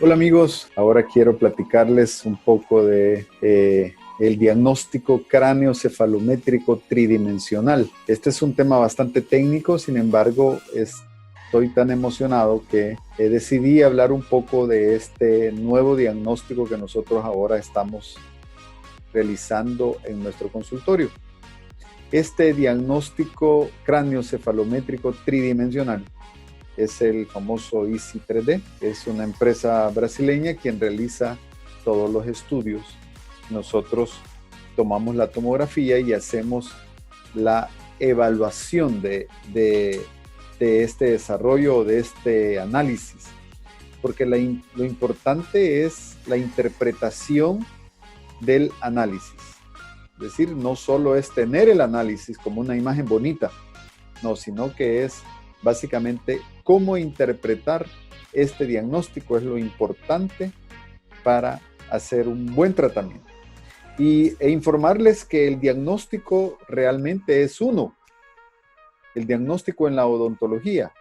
Hola amigos, ahora quiero platicarles un poco de el diagnóstico craneoencefalométrico tridimensional. Este es un tema bastante técnico, sin embargo, estoy tan emocionado que decidí hablar un poco de este nuevo diagnóstico que nosotros ahora estamos realizando en nuestro consultorio. Este diagnóstico craneoencefalométrico tridimensional es el famoso Easy 3D. Es una empresa brasileña quien realiza todos los estudios. Nosotros tomamos la tomografía y hacemos la evaluación de este desarrollo, de este análisis. Porque lo importante es la interpretación del análisis. Es decir, no solo es tener el análisis como una imagen bonita, no, sino que es básicamente cómo interpretar este diagnóstico es lo importante para hacer un buen tratamiento. E informarles que el diagnóstico realmente es uno. El diagnóstico en la odontología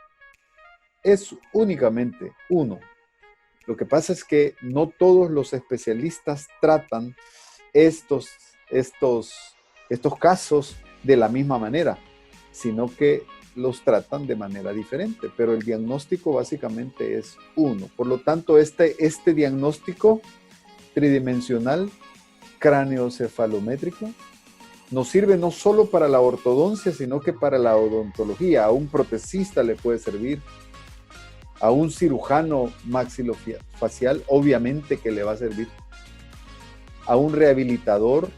es únicamente uno. Lo que pasa es que no todos los especialistas tratan estos casos de la misma manera, sino que los tratan de manera diferente, pero el diagnóstico básicamente es uno. Por lo tanto, este diagnóstico tridimensional craneoencefalométrico nos sirve no solo para la ortodoncia, sino que para la odontología. A un protesista le puede servir, a un cirujano maxilofacial obviamente que le va a servir, a un rehabilitador,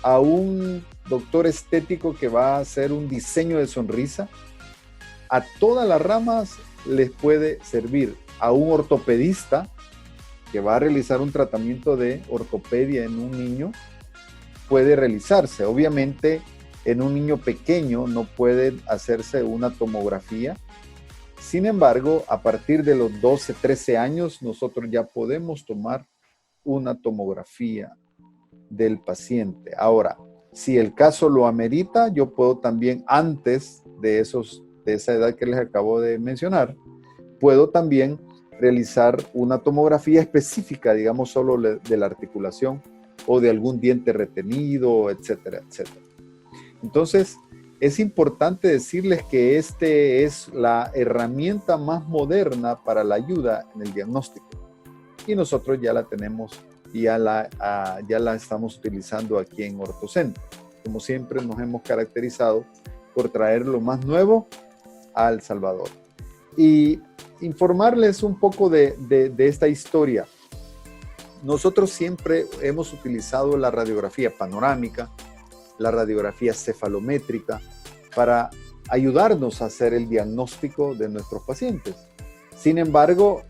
a un doctor estético que va a hacer un diseño de sonrisa. A todas las ramas les puede servir. A un ortopedista que va a realizar un tratamiento de ortopedia en un niño, puede realizarse. Obviamente, en un niño pequeño no puede hacerse una tomografía. Sin embargo, a partir de los 12, 13 años, nosotros ya podemos tomar una tomografía del paciente. Ahora, si el caso lo amerita, yo puedo también, antes de esa edad que les acabo de mencionar, puedo también realizar una tomografía específica, digamos, solo de la articulación o de algún diente retenido, etcétera, etcétera. Entonces, es importante decirles que este es la herramienta más moderna para la ayuda en el diagnóstico. Y nosotros ya la tenemos y ya la estamos utilizando aquí en OrtoCenter. Como siempre nos hemos caracterizado por traer lo más nuevo a El Salvador. Y informarles un poco de esta historia. Nosotros siempre hemos utilizado la radiografía panorámica, la radiografía cefalométrica, para ayudarnos a hacer el diagnóstico de nuestros pacientes. Sin embargo,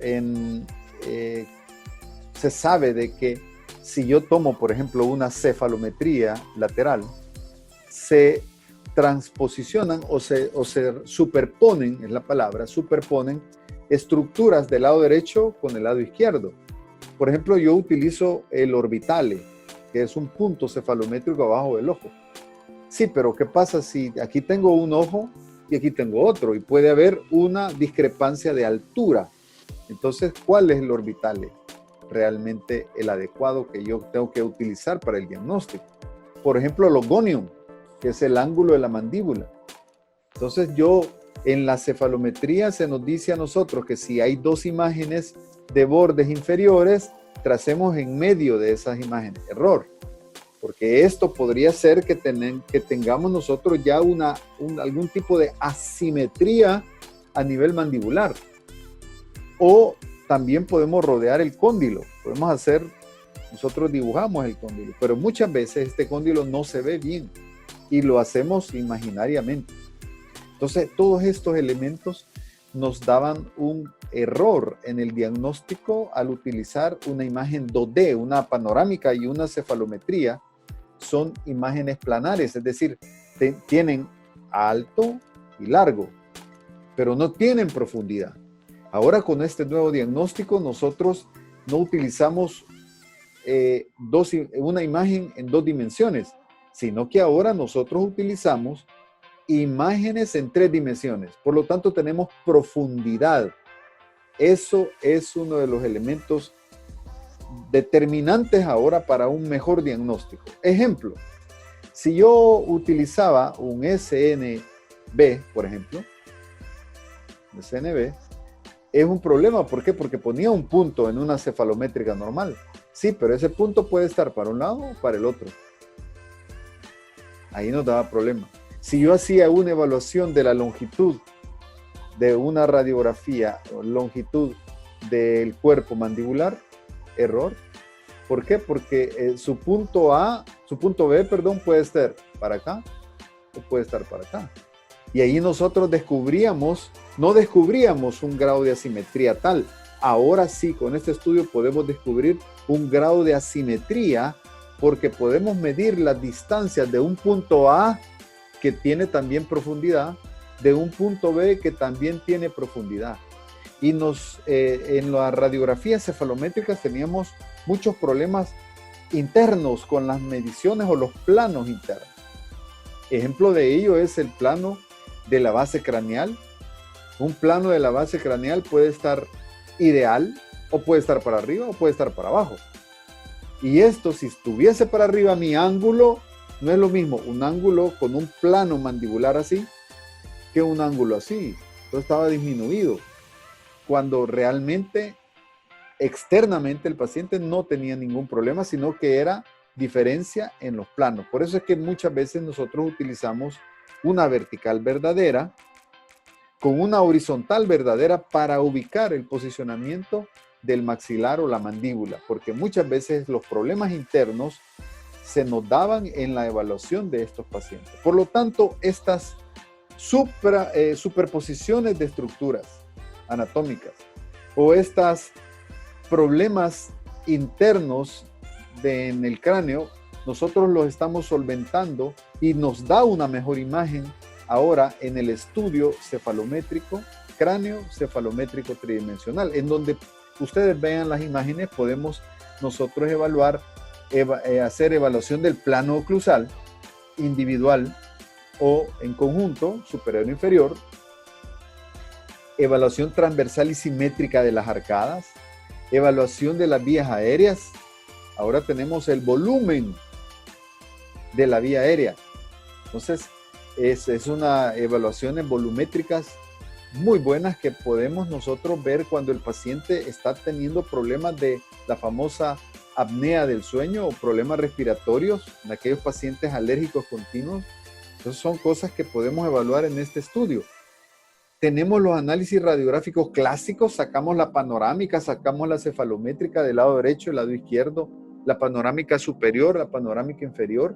se sabe de que si yo tomo, por ejemplo, una cefalometría lateral, se transposicionan o se superponen, es la palabra, superponen estructuras del lado derecho con el lado izquierdo. Por ejemplo, yo utilizo el orbitale, que es un punto cefalométrico abajo del ojo. Sí, pero ¿qué pasa si aquí tengo un ojo y aquí tengo otro? Y puede haber una discrepancia de altura. Entonces, ¿cuál es el orbitale? Realmente el adecuado que yo tengo que utilizar para el diagnóstico. Por ejemplo, el ogonium, que es el ángulo de la mandíbula. Entonces en la cefalometría se nos dice a nosotros que si hay dos imágenes de bordes inferiores, tracemos en medio de esas imágenes. Error, porque esto podría ser que tengamos nosotros ya algún tipo de asimetría a nivel mandibular. O también podemos rodear el cóndilo. Nosotros dibujamos el cóndilo, pero muchas veces este cóndilo no se ve bien y lo hacemos imaginariamente. Entonces, todos estos elementos nos daban un error en el diagnóstico al utilizar una imagen 2D, una panorámica y una cefalometría. Son imágenes planares, es decir, tienen alto y largo, pero no tienen profundidad. Ahora con este nuevo diagnóstico nosotros no utilizamos una imagen en 2 dimensiones, sino que ahora nosotros utilizamos imágenes en 3 dimensiones. Por lo tanto, tenemos profundidad. Eso es uno de los elementos determinantes ahora para un mejor diagnóstico. Ejemplo, si yo utilizaba un SNB, por ejemplo, SNB, es un problema. ¿Por qué? Porque ponía un punto en una cefalométrica normal. Sí, pero ese punto puede estar para un lado o para el otro. Ahí nos daba problema. Si yo hacía una evaluación de la longitud de una radiografía, o longitud del cuerpo mandibular, error. ¿Por qué? Porque su punto B, puede estar para acá o puede estar para acá. Y ahí nosotros no descubríamos un grado de asimetría tal. Ahora sí, con este estudio podemos descubrir un grado de asimetría porque podemos medir las distancias de un punto A que tiene también profundidad, de un punto B que también tiene profundidad. Y en las radiografías cefalométricas teníamos muchos problemas internos con las mediciones o los planos internos. Ejemplo de ello es el plano de la base craneal. Un plano de la base craneal puede estar ideal o puede estar para arriba o puede estar para abajo. Y esto, si estuviese para arriba, mi ángulo no es lo mismo un ángulo con un plano mandibular así que un ángulo así. Entonces estaba disminuido, cuando realmente externamente el paciente no tenía ningún problema, sino que era diferencia en los planos. Por eso es que muchas veces nosotros utilizamos una vertical verdadera con una horizontal verdadera para ubicar el posicionamiento del maxilar o la mandíbula, porque muchas veces los problemas internos se nos daban en la evaluación de estos pacientes. Por lo tanto, estas superposiciones de estructuras anatómicas o estos problemas internos en el cráneo, nosotros los estamos solventando y nos da una mejor imagen ahora en el estudio cefalométrico, cráneo cefalométrico tridimensional, en donde ustedes vean las imágenes, podemos nosotros hacer evaluación del plano oclusal individual o en conjunto, superior e inferior, evaluación transversal y simétrica de las arcadas, evaluación de las vías aéreas. Ahora tenemos el volumen de la vía aérea. Entonces, es una evaluaciones volumétricas muy buenas que podemos nosotros ver cuando el paciente está teniendo problemas de la famosa apnea del sueño o problemas respiratorios en aquellos pacientes alérgicos continuos. Entonces son cosas que podemos evaluar en este estudio. Tenemos los análisis radiográficos clásicos, sacamos la panorámica, sacamos la cefalométrica del lado derecho, del lado izquierdo, la panorámica superior, la panorámica inferior.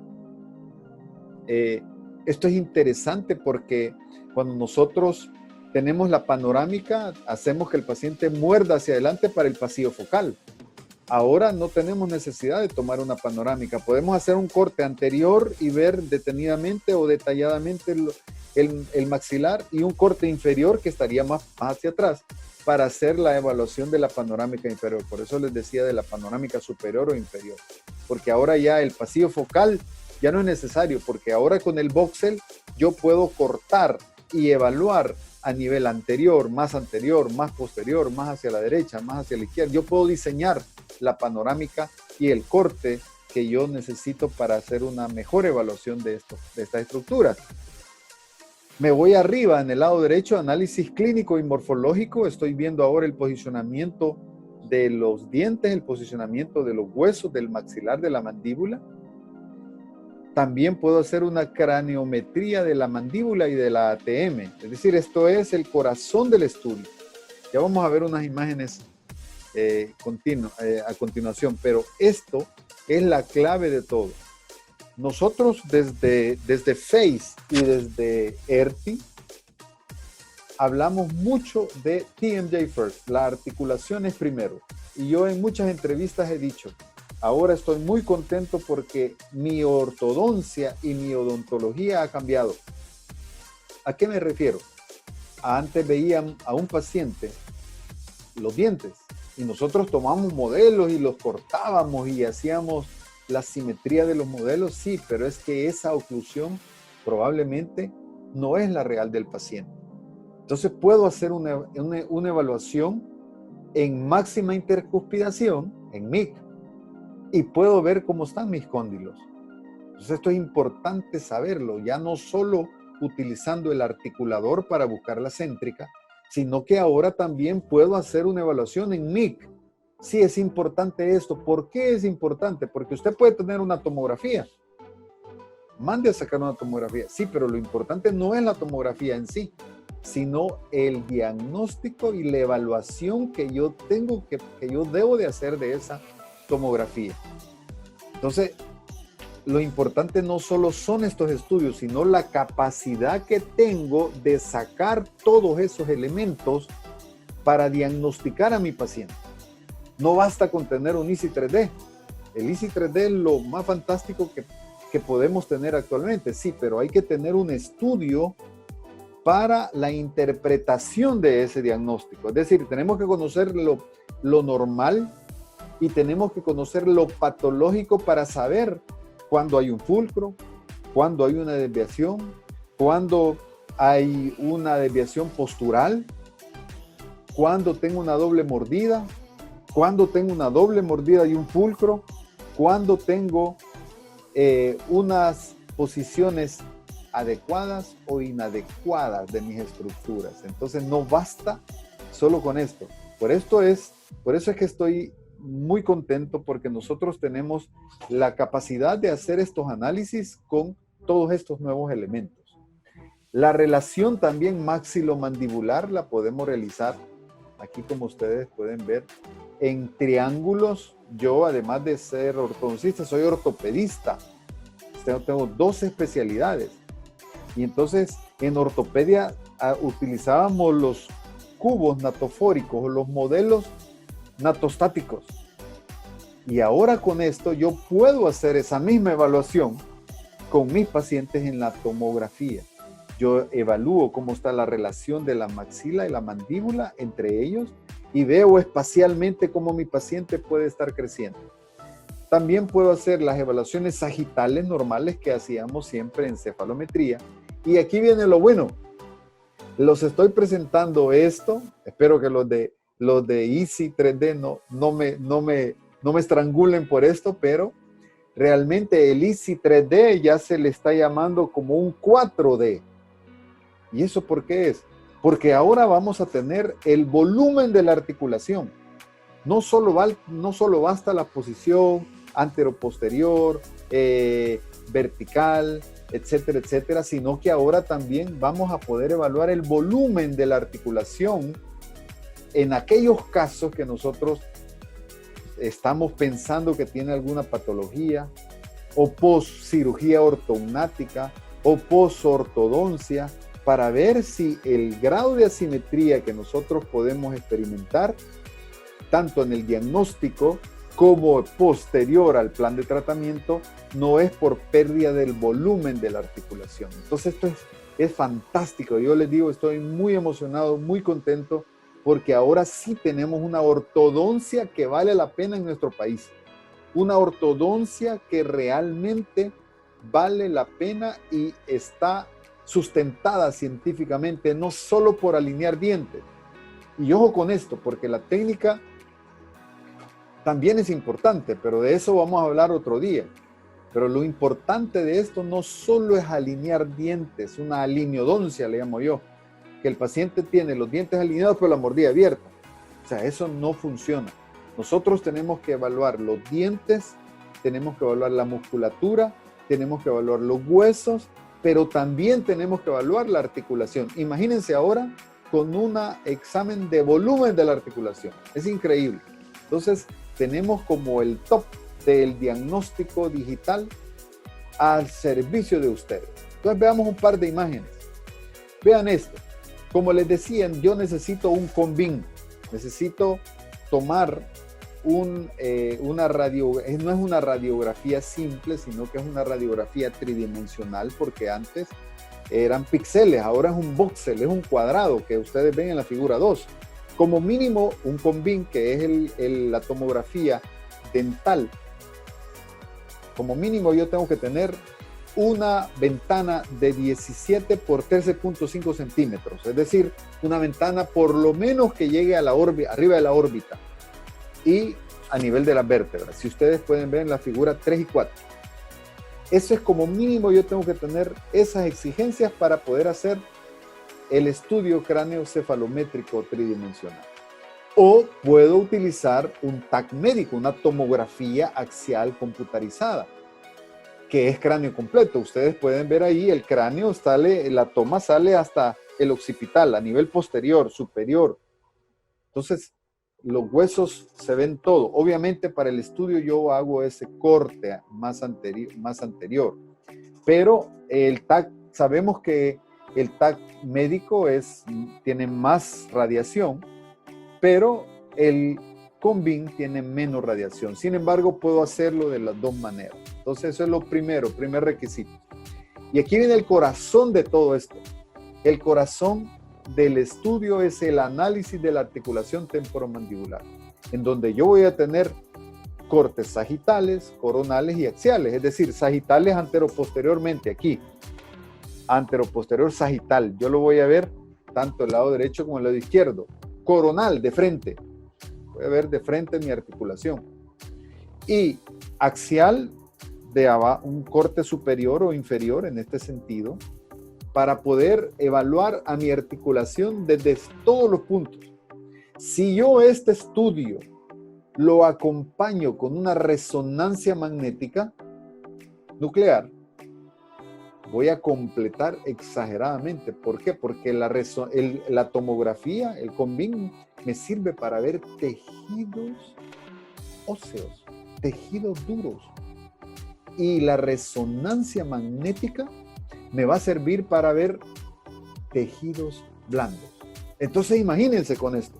Esto es interesante porque cuando nosotros tenemos la panorámica, hacemos que el paciente muerda hacia adelante para el pasillo focal. Ahora no tenemos necesidad de tomar una panorámica. Podemos hacer un corte anterior y ver detenidamente o detalladamente el maxilar y un corte inferior que estaría más hacia atrás para hacer la evaluación de la panorámica inferior. Por eso les decía de la panorámica superior o inferior. Porque ahora ya el pasillo focal ya no es necesario, porque ahora con el voxel yo puedo cortar y evaluar a nivel anterior, más posterior, más hacia la derecha, más hacia la izquierda. Yo puedo diseñar la panorámica y el corte que yo necesito para hacer una mejor evaluación de estas estructuras. Me voy arriba en el lado derecho, análisis clínico y morfológico. Estoy viendo ahora el posicionamiento de los dientes, el posicionamiento de los huesos, del maxilar, de la mandíbula. También puedo hacer una craniometría de la mandíbula y de la ATM. Es decir, esto es el corazón del estudio. Ya vamos a ver unas imágenes a continuación, pero esto es la clave de todo. Nosotros desde FACE y desde ERTI hablamos mucho de TMJ First, la articulación es primero. Y yo en muchas entrevistas he dicho, ahora estoy muy contento porque mi ortodoncia y mi odontología ha cambiado. ¿A qué me refiero? Antes veían a un paciente los dientes y nosotros tomamos modelos y los cortábamos y hacíamos la simetría de los modelos, sí, pero es que esa oclusión probablemente no es la real del paciente. Entonces puedo hacer una evaluación en máxima intercuspidación, en MIC, y puedo ver cómo están mis cóndilos. Entonces esto es importante saberlo, ya no solo utilizando el articulador para buscar la céntrica, sino que ahora también puedo hacer una evaluación en MIC. Sí, es importante esto. ¿Por qué es importante? Porque usted puede tener una tomografía. Mande a sacar una tomografía. Sí, pero lo importante no es la tomografía en sí, sino el diagnóstico y la evaluación que yo tengo, que yo debo de hacer de esa tomografía. Entonces, lo importante no solo son estos estudios, sino la capacidad que tengo de sacar todos esos elementos para diagnosticar a mi paciente. No basta con tener un EASY 3D. El EASY 3D es lo más fantástico que podemos tener actualmente, sí, pero hay que tener un estudio para la interpretación de ese diagnóstico. Es decir, tenemos que conocer lo normal y tenemos que conocer lo patológico para saber cuándo hay un fulcro, cuándo hay una desviación, cuándo hay una desviación postural, cuándo tengo una doble mordida, cuándo tengo una doble mordida y un fulcro, cuándo tengo unas posiciones adecuadas o inadecuadas de mis estructuras. Entonces no basta solo con esto. Por eso es que estoy muy contento, porque nosotros tenemos la capacidad de hacer estos análisis con todos estos nuevos elementos. La relación también maxilomandibular la podemos realizar aquí, como ustedes pueden ver, en triángulos. Yo, además de ser ortodoncista, soy ortopedista. Tengo 2 especialidades. Y entonces, en ortopedia utilizábamos los cubos natofóricos o los modelos natostáticos. Y ahora con esto yo puedo hacer esa misma evaluación con mis pacientes en la tomografía. Yo evalúo cómo está la relación de la maxila y la mandíbula entre ellos y veo espacialmente cómo mi paciente puede estar creciendo. También puedo hacer las evaluaciones sagitales normales que hacíamos siempre en cefalometría. Y aquí viene lo bueno. Los estoy presentando esto. Espero que los de EASY 3D no me estrangulen por esto, pero realmente el EASY 3D ya se le está llamando como un 4D. ¿Y eso por qué es? Porque ahora vamos a tener el volumen de la articulación. No solo basta la posición anteroposterior, vertical, etcétera, etcétera, sino que ahora también vamos a poder evaluar el volumen de la articulación en aquellos casos que nosotros estamos pensando que tiene alguna patología, o post-cirugía ortognática, o post-ortodoncia, para ver si el grado de asimetría que nosotros podemos experimentar, tanto en el diagnóstico como posterior al plan de tratamiento, no es por pérdida del volumen de la articulación. Entonces esto es fantástico. Yo les digo, estoy muy emocionado, muy contento, porque ahora sí tenemos una ortodoncia que vale la pena en nuestro país. Una ortodoncia que realmente vale la pena y está sustentada científicamente, no solo por alinear dientes. Y ojo con esto, porque la técnica también es importante, pero de eso vamos a hablar otro día. Pero lo importante de esto no solo es alinear dientes, una alineodoncia le llamo yo, que el paciente tiene los dientes alineados pero la mordida abierta. O sea, eso no funciona. Nosotros tenemos que evaluar los dientes, tenemos que evaluar la musculatura, tenemos que evaluar los huesos, pero también tenemos que evaluar la articulación. Imagínense ahora con un examen de volumen de la articulación. Es increíble. Entonces, tenemos como el top del diagnóstico digital al servicio de ustedes. Entonces, veamos un par de imágenes. Vean esto. Como les decía, yo necesito un combin. Necesito tomar una radiografía. No es una radiografía simple, sino que es una radiografía tridimensional, porque antes eran píxeles, ahora es un voxel, es un cuadrado que ustedes ven en la figura 2. Como mínimo, un combin, que es la tomografía dental. Como mínimo yo tengo que tener una ventana de 17 por 13.5 centímetros, es decir, una ventana por lo menos que llegue a la órbita, arriba de la órbita y a nivel de las vértebras. Si ustedes pueden ver en la figura 3 y 4. Eso es como mínimo, yo tengo que tener esas exigencias para poder hacer el estudio craneoencefalométrico tridimensional. O puedo utilizar un TAC médico, una tomografía axial computarizada, que es cráneo completo. Ustedes pueden ver ahí el cráneo, la toma sale hasta el occipital, a nivel posterior, superior. Entonces, los huesos se ven todo. Obviamente, para el estudio yo hago ese corte más anterior. Pero el TAC, sabemos que el TAC médico tiene más radiación, pero el Combin tiene menos radiación. Sin embargo, puedo hacerlo de las dos maneras. Entonces, eso es lo primer requisito. Y aquí viene el corazón de todo esto. El corazón del estudio es el análisis de la articulación temporomandibular, en donde yo voy a tener cortes sagitales, coronales y axiales, es decir, sagitales anteroposteriormente aquí, anteroposterior sagital, yo lo voy a ver tanto el lado derecho como el lado izquierdo, coronal de frente, voy a ver de frente mi articulación, y axial de un corte superior o inferior en este sentido, para poder evaluar a mi articulación desde todos los puntos. Si yo este estudio lo acompaño con una resonancia magnética nuclear, voy a completar exageradamente. ¿Por qué? Porque la tomografía, el Combin, me sirve para ver tejidos óseos, tejidos duros. Y la resonancia magnética me va a servir para ver tejidos blandos. Entonces imagínense con esto,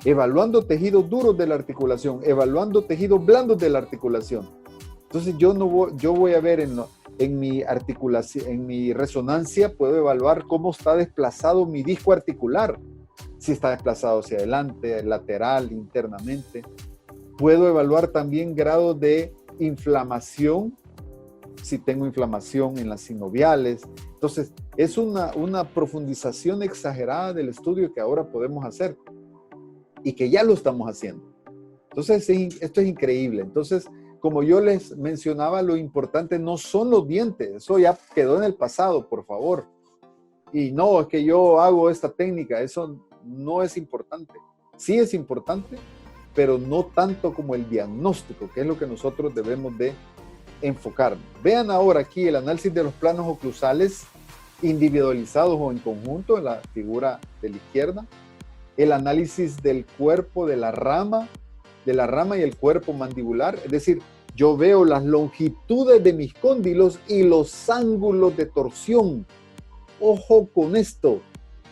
evaluando tejidos duros de la articulación, evaluando tejidos blandos de la articulación. Entonces yo voy a ver en mi articulación, en mi resonancia, puedo evaluar cómo está desplazado mi disco articular, si está desplazado hacia adelante, lateral, internamente. Puedo evaluar también grados de inflamación, si tengo inflamación en las sinoviales. Entonces, es una profundización exagerada del estudio que ahora podemos hacer y que ya lo estamos haciendo. Entonces, esto es increíble. Entonces, como yo les mencionaba, lo importante no son los dientes. Eso ya quedó en el pasado, por favor. Y no, es que yo hago esta técnica. Eso no es importante. Sí es importante, pero no tanto como el diagnóstico, que es lo que nosotros debemos de enfocarnos. Vean ahora aquí el análisis de los planos oclusales individualizados o en conjunto en la figura de la izquierda, el análisis del cuerpo de la rama y el cuerpo mandibular, es decir, yo veo las longitudes de mis cóndilos y los ángulos de torsión. Ojo con esto,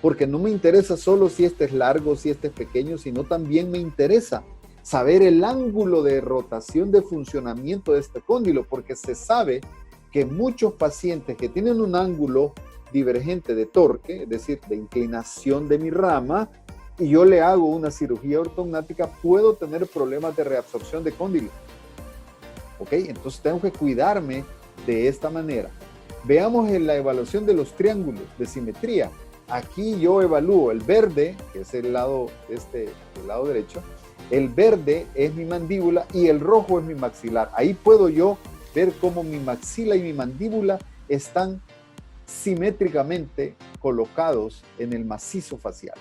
porque no me interesa solo si este es largo, si este es pequeño, sino también me interesa saber el ángulo de rotación de funcionamiento de este cóndilo, porque se sabe que muchos pacientes que tienen un ángulo divergente de torque, es decir, de inclinación de mi rama, y yo le hago una cirugía ortognática, puedo tener problemas de reabsorción de cóndilo. ¿Ok? Entonces tengo que cuidarme de esta manera. Veamos en la evaluación de los triángulos de simetría. Aquí yo evalúo el verde, que es el lado derecho. El verde es mi mandíbula y el rojo es mi maxilar. Ahí puedo yo ver cómo mi maxila y mi mandíbula están simétricamente colocados en el macizo facial.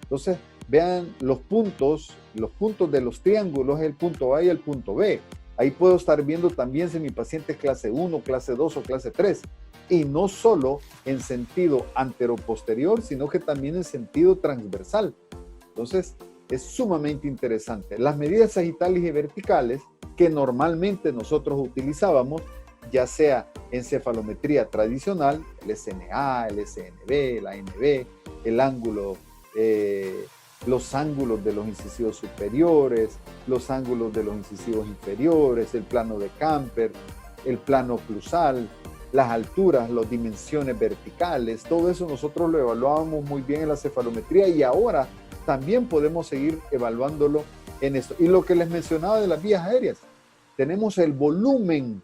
Entonces, vean los puntos de los triángulos, el punto A y el punto B. Ahí puedo estar viendo también si mi paciente es clase 1, clase 2 o clase 3. Y no solo en sentido anteroposterior, sino que también en sentido transversal. Entonces, es sumamente interesante. Las medidas sagitales y verticales que normalmente nosotros utilizábamos, ya sea en cefalometría tradicional, el SNA, el SNB, la NB, el ángulo, los ángulos de los incisivos superiores, los ángulos de los incisivos inferiores, el plano de Camper, el plano oclusal, las alturas, las dimensiones verticales, todo eso nosotros lo evaluábamos muy bien en la cefalometría y ahora también podemos seguir evaluándolo en esto. Y lo que les mencionaba de las vías aéreas, tenemos el volumen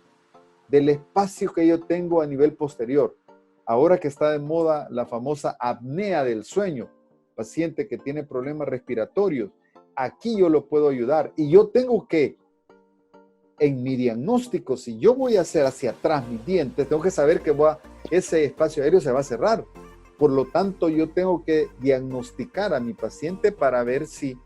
del espacio que yo tengo a nivel posterior. Ahora que está de moda la famosa apnea del sueño, paciente que tiene problemas respiratorios, aquí yo lo puedo ayudar. Y yo tengo que, en mi diagnóstico, si yo voy a hacer hacia atrás mis dientes, tengo que saber que ese espacio aéreo se va a cerrar. Por lo tanto, yo tengo que diagnosticar a mi paciente para ver si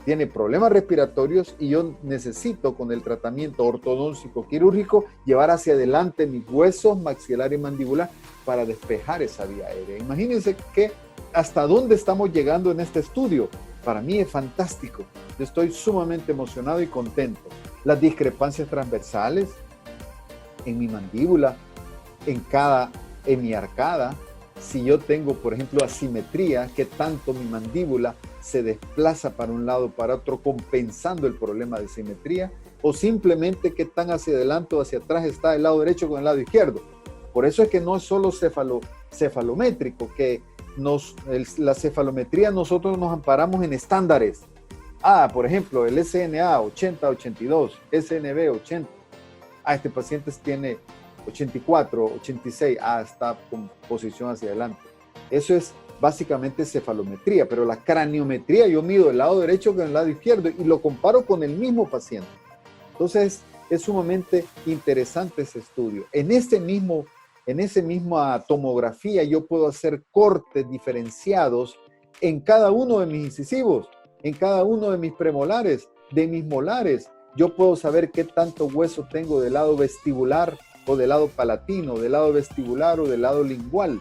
tiene problemas respiratorios y yo necesito, con el tratamiento ortodóntico quirúrgico, llevar hacia adelante mis huesos maxilar y mandibular para despejar esa vía aérea. Imagínense que hasta dónde estamos llegando en este estudio. Para mí es fantástico. Yo estoy sumamente emocionado y contento. Las discrepancias transversales en mi mandíbula, en mi arcada, si yo tengo, por ejemplo, asimetría, que tanto mi mandíbula se desplaza para un lado o para otro, compensando el problema de simetría, o simplemente qué tan hacia adelante o hacia atrás está el lado derecho con el lado izquierdo. Por eso es que no es solo cefalométrico, que la cefalometría nosotros nos amparamos en estándares. Por ejemplo, el SNA 80-82, SNB 80. Este paciente tiene 84, 86, está con posición hacia adelante. Eso es básicamente cefalometría, pero la craniometría yo mido el lado derecho con el lado izquierdo y lo comparo con el mismo paciente. Entonces es sumamente interesante ese estudio. En esa misma tomografía yo puedo hacer cortes diferenciados en cada uno de mis incisivos, en cada uno de mis premolares, de mis molares. Yo puedo saber qué tanto hueso tengo del lado vestibular o del lado palatino, del lado vestibular o del lado lingual.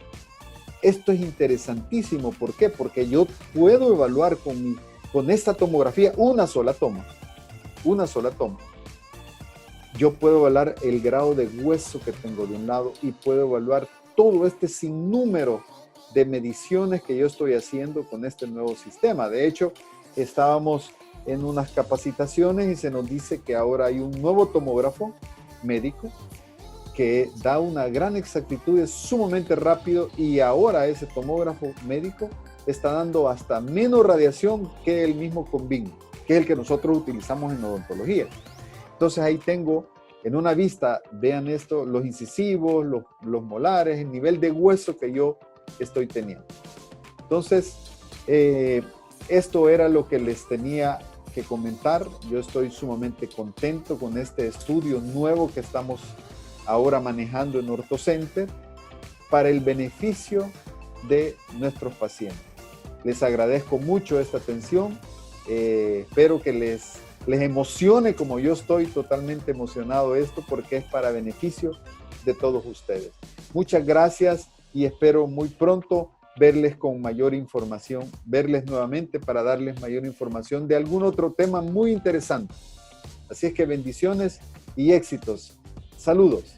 Esto es interesantísimo. ¿Por qué? Porque yo puedo evaluar con esta tomografía una sola toma. Yo puedo evaluar el grado de hueso que tengo de un lado y puedo evaluar todo este sinnúmero de mediciones que yo estoy haciendo con este nuevo sistema. De hecho, estábamos en unas capacitaciones y se nos dice que ahora hay un nuevo tomógrafo médico que da una gran exactitud, es sumamente rápido, y ahora ese tomógrafo médico está dando hasta menos radiación que el mismo Convin, que es el que nosotros utilizamos en odontología. Entonces ahí tengo en una vista, vean esto, los incisivos, los molares, el nivel de hueso que yo estoy teniendo. Entonces, esto era lo que les tenía que comentar. Yo estoy sumamente contento con este estudio nuevo que estamos ahora manejando en OrtoCenter para el beneficio de nuestros pacientes. Les agradezco mucho esta atención. Espero que les emocione como yo estoy totalmente emocionado esto, porque es para beneficio de todos ustedes. Muchas gracias y espero muy pronto verles con mayor información, verles nuevamente para darles mayor información de algún otro tema muy interesante. Así es que bendiciones y éxitos. Saludos.